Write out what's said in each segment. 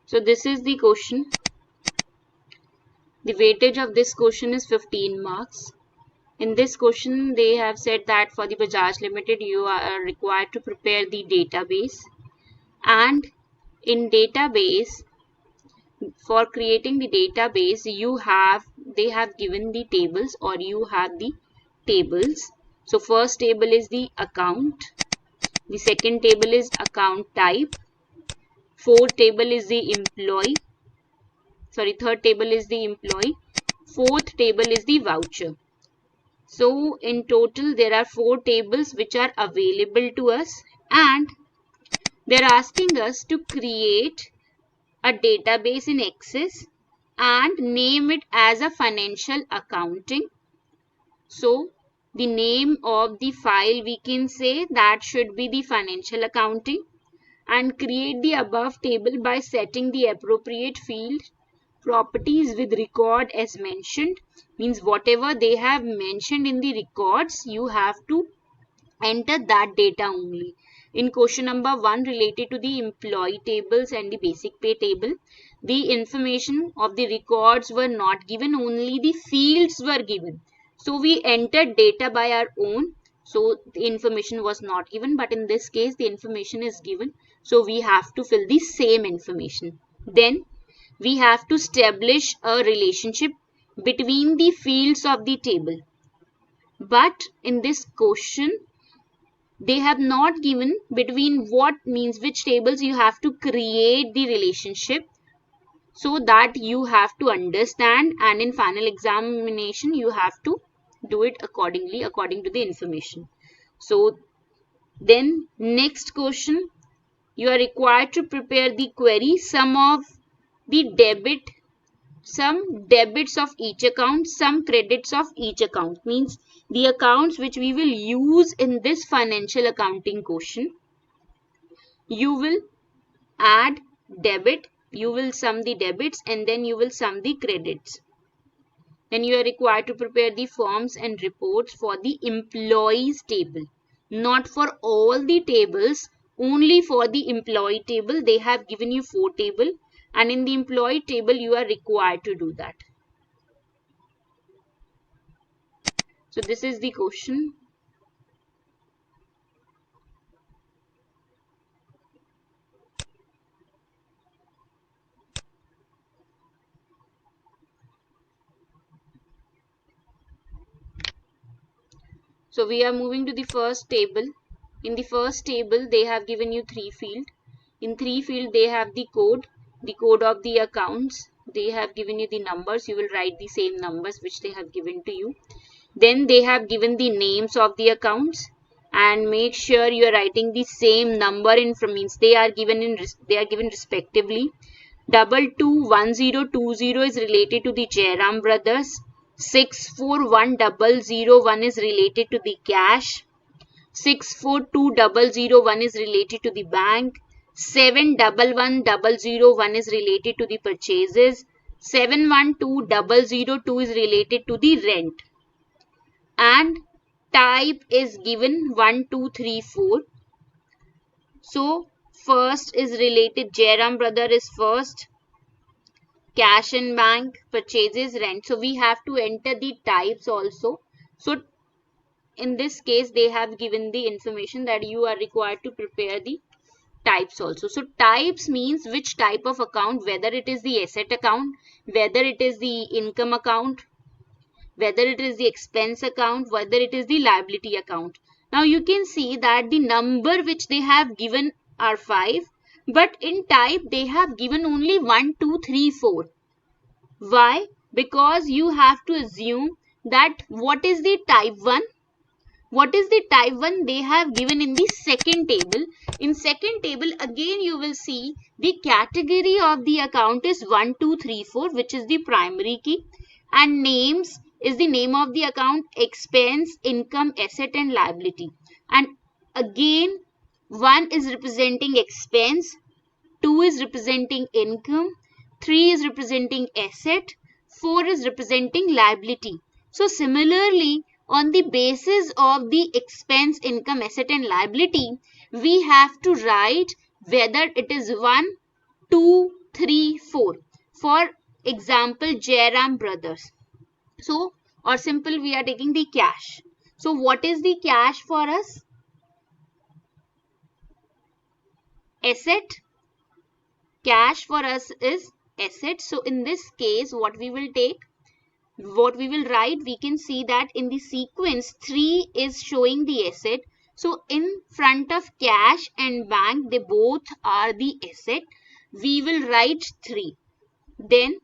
So this is the question. The weightage of this question is 15 marks. In this question, they have said that for the Bajaj Limited, you are required to prepare the database, and in database, for creating the database, they have given the tables, or you have the tables. So first table is the account, the second table is account type, third table is the employee, fourth table is the voucher. So in total there are 4 tables which are available to us, and they're asking us to create a database in Access and name it as a financial accounting. So the name of the file, we can say that should be the financial accounting, and create the above table by setting the appropriate field properties with record as mentioned. Means whatever they have mentioned in the records, you have to enter that data only. In question number 1 related to the employee tables and the basic pay table, the information of the records were not given, only the fields were given. So we entered data by our own. So the information was not given, but in this case the information is given. So we have to fill the same information. Then we have to establish a relationship between the fields of the table. But in this question, they have not given between what means which tables you have to create the relationship, so that you have to understand, and in final examination you have to do it accordingly according to the information. So then next question, you are required to prepare the query, some debits of each account, some credits of each account. Means the accounts which we will use in this financial accounting question, you will add debit, you will sum the debits, and then you will sum the credits. Then you are required to prepare the forms and reports for the employees table, not for all the tables, only for the employee table. They have given you 4 tables, and in the employee table you are required to do that. So this is the question. So we are moving to the first table. In the first table they have given you 3 fields. In 3 fields they have the code of the accounts. They have given you the numbers. You will write the same numbers which they have given to you. Then they have given the names of the accounts, and make sure you are writing the same number in from, means they are given respectively. 221020 is related to the Jairam brothers. 641001 is related to the cash. 642001 is related to the bank. 711001 is related to the purchases. 712002 is related to the rent. And type is given 1, 2, 3, 4. So first is related, Jairam brother is first, cash and bank, purchases, rent. So we have to enter the types also. So in this case they have given the information that you are required to prepare the types also. So types means which type of account, whether it is the asset account, whether it is the income account, whether it is the expense account, whether it is the liability account. Now you can see that the number which they have given are 5, but in type they have given only 1, 2, 3, 4. Why? Because you have to assume that what is the type 1? What is the type 1 they have given in the second table. In second table again you will see the category of the account is 1, 2, 3, 4, which is the primary key, and names is the name of the account, expense, income, asset and liability. And again 1 is representing expense, 2 is representing income, 3 is representing asset, 4 is representing liability. So similarly, on the basis of the expense, income, asset and liability, we have to write whether it is 1, 2, 3, 4. For example, Jairam Brothers. So, or simple, we are taking the cash. So, what is the cash for us? Asset. Cash for us is asset. So, in this case, what we will write, we can see that in the sequence 3 is showing the asset. So in front of cash and bank, they both are the asset. We will write 3. Then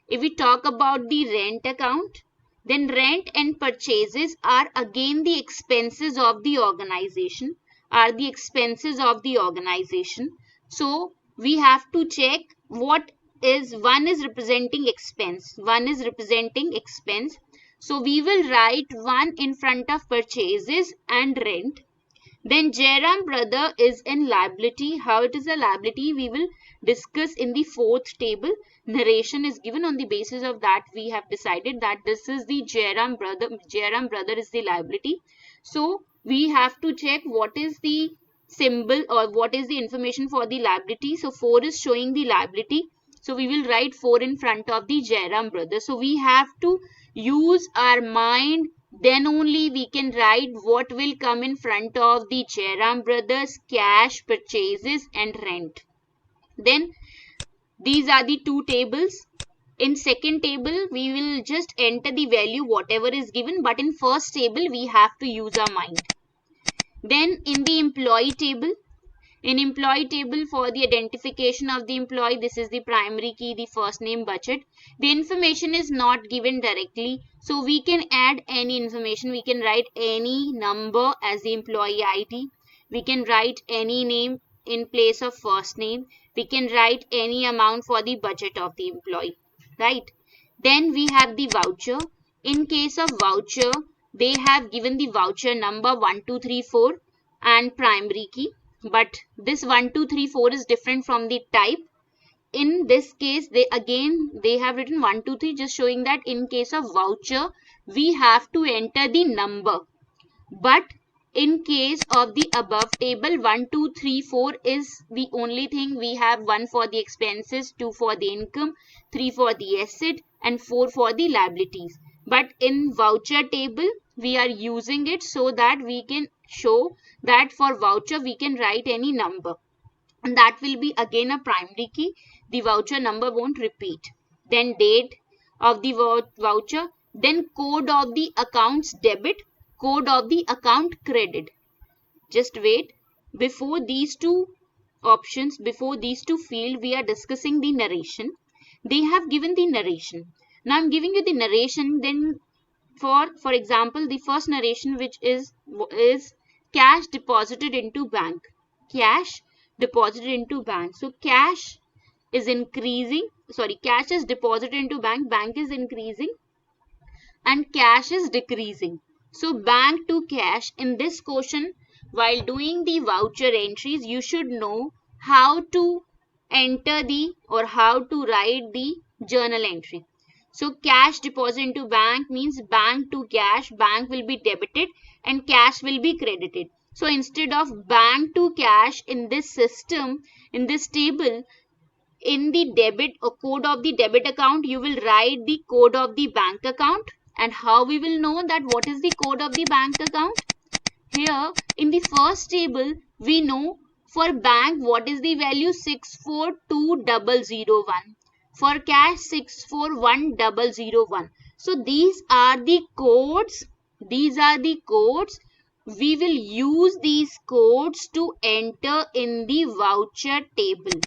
if we talk about the rent account, then rent and purchases are again the expenses of the organization, So we have to check what is, one is representing expense. So we will write 1 in front of purchases and rent. Then Jairam brother is in liability. How it is a liability, we will discuss in the 4th table. Narration is given. On the basis of that, we have decided that this is the Jairam brother. Jairam brother is the liability. So we have to check what is the symbol or what is the information for the liability. So 4 is showing the liability. So we will write 4 in front of the Jairam brother. So we have to use our mind, then only we can write what will come in front of the Jairam brothers: cash, purchases and rent. Then these are the 2 tables. In second table, we will just enter the value whatever is given, but in first table, we have to use our mind. Then in the employee table, for the identification of the employee, this is the primary key, the first name, budget. The information is not given directly, so we can add any information. We can write any number as the employee ID. We can write any name in place of first name. We can write any amount for the budget of the employee, right? Then we have the voucher. In case of voucher, they have given the voucher number 1234 and primary key. But this 1234 is different from the type. In this case, they have written 123, just showing that in case of voucher, we have to enter the number. But in case of the above table, 1234 is the only thing. We have 1 for the expenses, 2 for the income, 3 for the asset and 4 for the liabilities. But in voucher table, we are using it so that we can show that for voucher we can write any number, and that will be again a primary key. The voucher number won't repeat. Then date of the voucher, then code of the account's debit, code of the account credit. Just wait. Before these two options, before these two fields, we are discussing the narration. They have given the narration. Now I'm giving you the narration. Then for example, the first narration, which is cash deposited into bank. Cash deposited into bank. So cash is increasing. Cash is deposited into bank. Bank is increasing and cash is decreasing. So bank to cash. In this question, while doing the voucher entries, you should know how to enter the or how to write the journal entry. So cash deposit into bank means bank to cash, bank will be debited and cash will be credited. So instead of bank to cash, in this system, in this table, in the debit or code of the debit account, you will write the code of the bank account. And how we will know that what is the code of the bank account? Here in the first table, we know for bank what is the value, 642001. For cash, 641001. So these are the codes. We will use these codes to enter in the voucher table.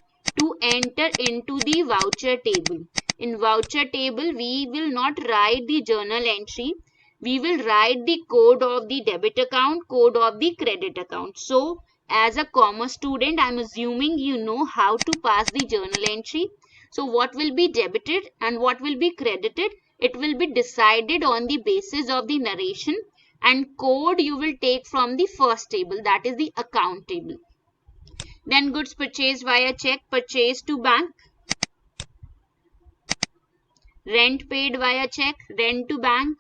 In voucher table, we will not write the journal entry. We will write the code of the debit account, code of the credit account. So as a commerce student, I am assuming you know how to pass the journal entry. So what will be debited and what will be credited, it will be decided on the basis of the narration, and code you will take from the first table, that is the account table. Then goods purchased via check, purchased to bank. Rent paid via check, rent to bank.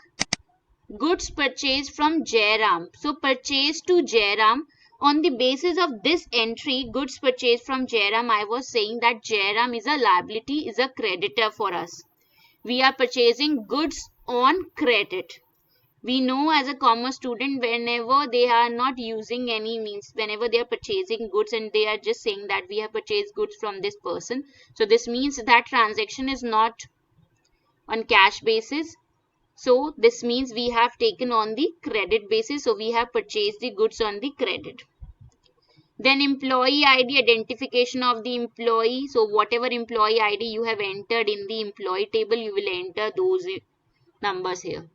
Goods purchased from Jairam. So purchased to Jairam, On the basis of this entry, goods purchased from Jairam, I was saying that Jairam is a liability, is a creditor for us. We are purchasing goods on credit. We know as a commerce student, whenever they are not using any means, whenever they are purchasing goods and they are just saying that we have purchased goods from this person, so this means that transaction is not on cash basis. So this means we have taken on the credit basis. So we have purchased the goods on the credit. Then employee ID, identification of the employee. So whatever employee ID you have entered in the employee table, you will enter those numbers here.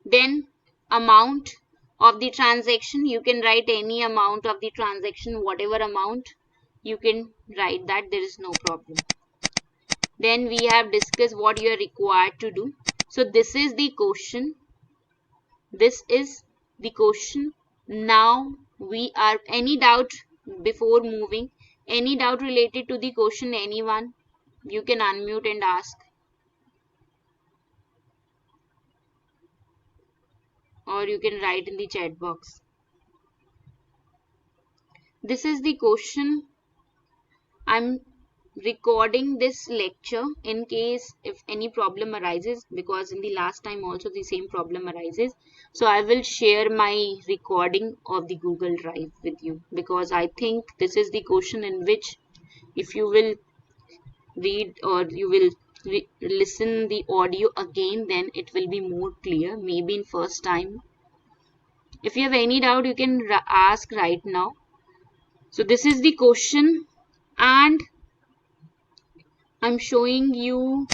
Then amount of the transaction, you can write any amount of the transaction, whatever amount you can write that, there is no problem. Then we have discussed what you are required to do. So this is the question. This is the question. Now we are, any doubt before moving? Any doubt related to the question, anyone? You can unmute and ask. Or you can write in the chat box. This is the question. I'm recording this lecture in case if any problem arises, because in the last time also the same problem arises. So I will share my recording of the Google Drive with you, because I think this is the question in which if you will read or you will listen the audio again, then it will be more clear, maybe in first time. If you have any doubt, you can ask right now. So this is the question, and I'm showing you,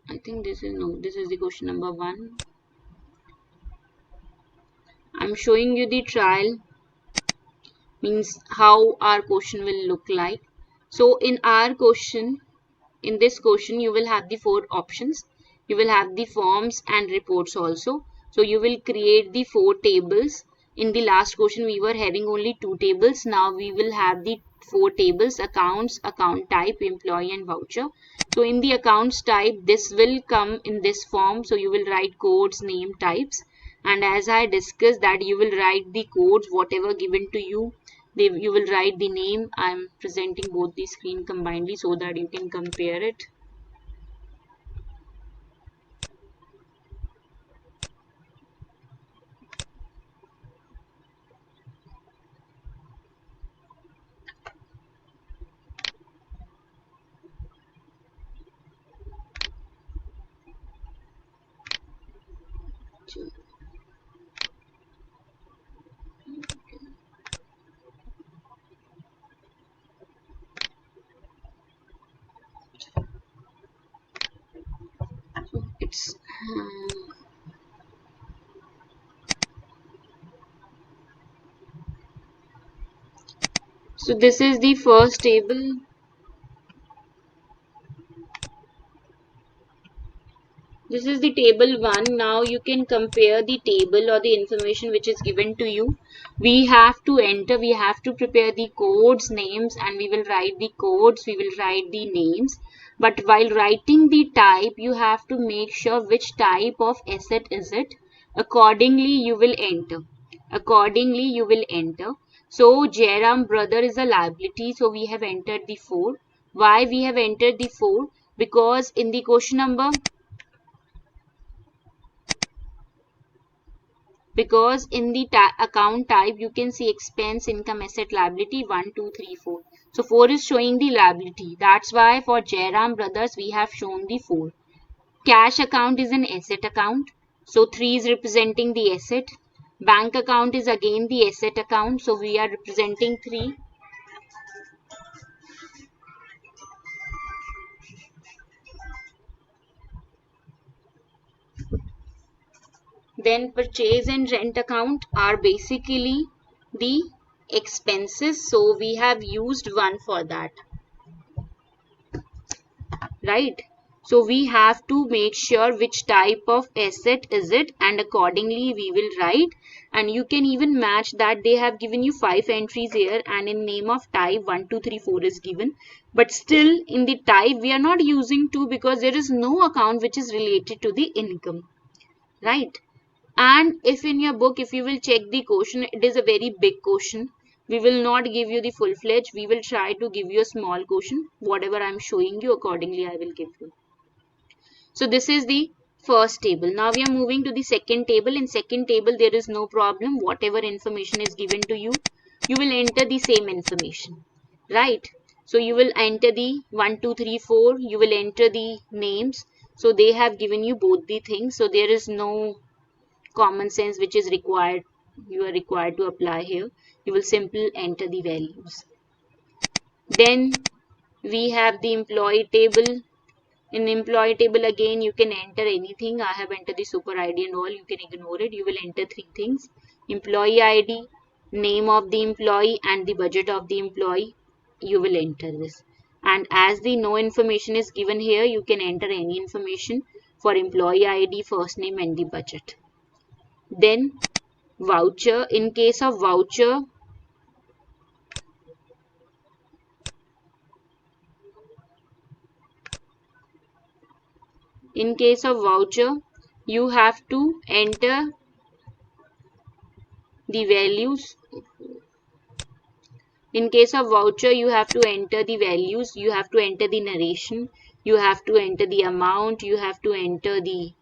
I think this is, no, this is the question number 1. I'm showing you the trial, means how our question will look like. So in our question, in this question, you will have the 4 options. You will have the forms and reports also. So you will create the 4 tables. In the last question, we were having only 2 tables. Now we will have the 4 tables: accounts, account type, employee and voucher. So in the accounts type, this will come in this form. So you will write codes, name, types. And as I discussed that you will write the codes, whatever given to you. You will write the name. I am presenting both the screen combinedly so that you can compare it. It's so this is the first table. This is the table 1. Now you can compare the table or the information which is given to you. We have to enter, we have to prepare the codes, names, and we will write the codes, we will write the names. But while writing the type, you have to make sure which type of asset is it. Accordingly, you will enter. Accordingly, you will enter. So Jairam brother is a liability. So we have entered the 4. Why we have entered the 4? Because in the question number, because in the account type you can see expense, income, asset, liability 1, 2, 3, 4. So 4 is showing the liability. That's why for Jairam brothers we have shown the 4. Cash account is an asset account. So 3 is representing the asset. Bank account is again the asset account. So we are representing 3. Then purchase and rent account are basically the expenses. So we have used 1 for that. Right? So we have to make sure which type of asset is it, and accordingly we will write. And you can even match that. They have given you 5 entries here, and in name of type 1, 2, 3, 4 is given. But still in the type we are not using 2 because there is no account which is related to the income. Right? And if in your book, if you will check the question, it is a very big question. We will not give you the full-fledged. We will try to give you a small question. Whatever I am showing you, accordingly I will give you. So this is the first table. Now we are moving to the second table. In second table, there is no problem. Whatever information is given to you, you will enter the same information, right? So you will enter the 1, 2, 3, 4. You will enter the names. So they have given you both the things. So there is no common sense which is required. You are required to apply here. You will simply enter the values. Then we have the employee table. In employee table, again you can enter anything. I have entered the super ID and all. You can ignore it. You will enter three things: employee ID, name of the employee, and the budget of the employee. You will enter this. And as the no information is given here, you can enter any information for employee ID, first name, and the budget. Then voucher. In case of voucher, you have to enter the values. In case of voucher, you have to enter the values, you have to enter the narration, you have to enter the amount, you have to enter the...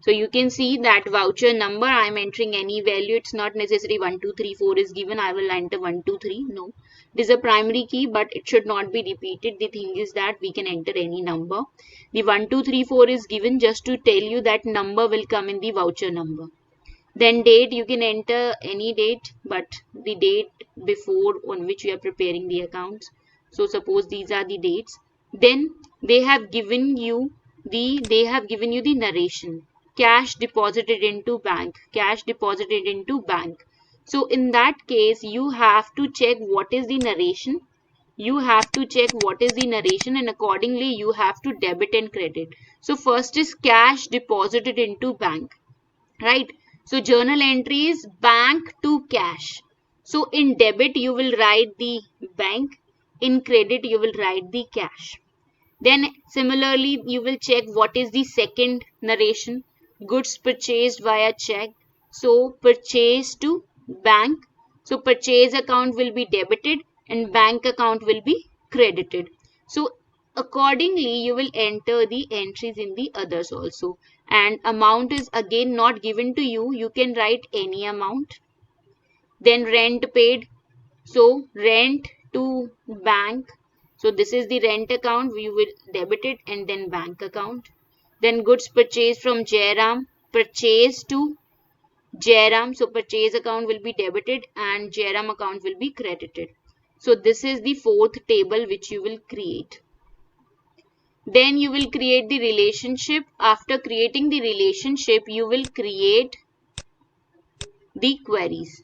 So you can see that voucher number, I am entering any value. It's not necessary 1, 2, 3, 4 is given. I will enter 1, 2, 3. No. It is a primary key, but it should not be repeated. The thing is that we can enter any number. The 1, 2, 3, 4 is given just to tell you that number will come in the voucher number. Then date, you can enter any date, but the date before on which you are preparing the accounts. So suppose these are the dates. Then they have given you the narration. Cash deposited into bank. Cash deposited into bank. So in that case, you have to check what is the narration. You have to check what is the narration, and accordingly you have to debit and credit. So first is cash deposited into bank, right? So journal entry is bank to cash. So in debit you will write the bank, in credit you will write the cash. Then similarly you will check what is the second narration. Goods purchased via check. So purchase to bank. So purchase account will be debited and bank account will be credited. So accordingly you will enter the entries in the others also. And amount is again not given to you. You can write any amount. Then rent paid. So rent to bank. So this is the rent account. We will debit it and then bank account. Then goods purchased from Jairam. Purchase to Jairam. So purchase account will be debited and Jairam account will be credited. So this is the fourth table which you will create. Then you will create the relationship. After creating the relationship, you will create the queries.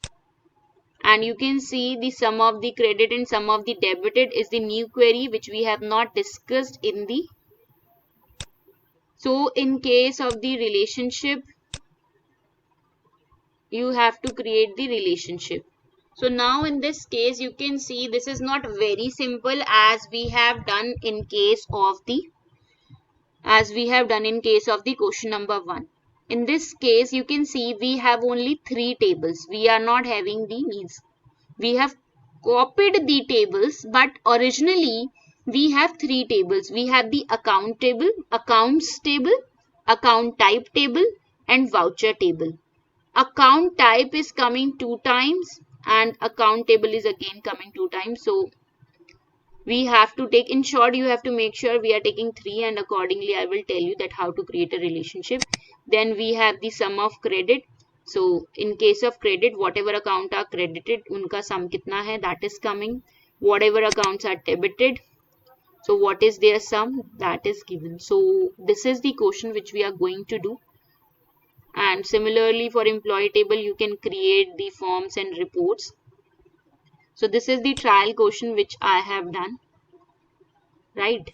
And you can see the sum of the credit and sum of the debited is the new query which we have not discussed in the... So in case of the relationship, you have to create the relationship. So now in this case, you can see this is not very simple as we have done in case of the question number 1. In this case, you can see we have only 3 tables. We are not having the means. We have copied the tables, but originally we have 3 tables. We have the account table, accounts table, account type table, and voucher table. Account type is coming 2 times and account table is again coming 2 times. So we have to take, in short, you have to make sure we are taking 3, and accordingly I will tell you that how to create a relationship. Then we have the sum of credit. So in case of credit, whatever account are credited, unka sum kitna hai, that is coming. Whatever accounts are debited, so what is their sum, that is given. So this is the question which we are going to do. And similarly for employee table, you can create the forms and reports. So this is the trial question which I have done, right?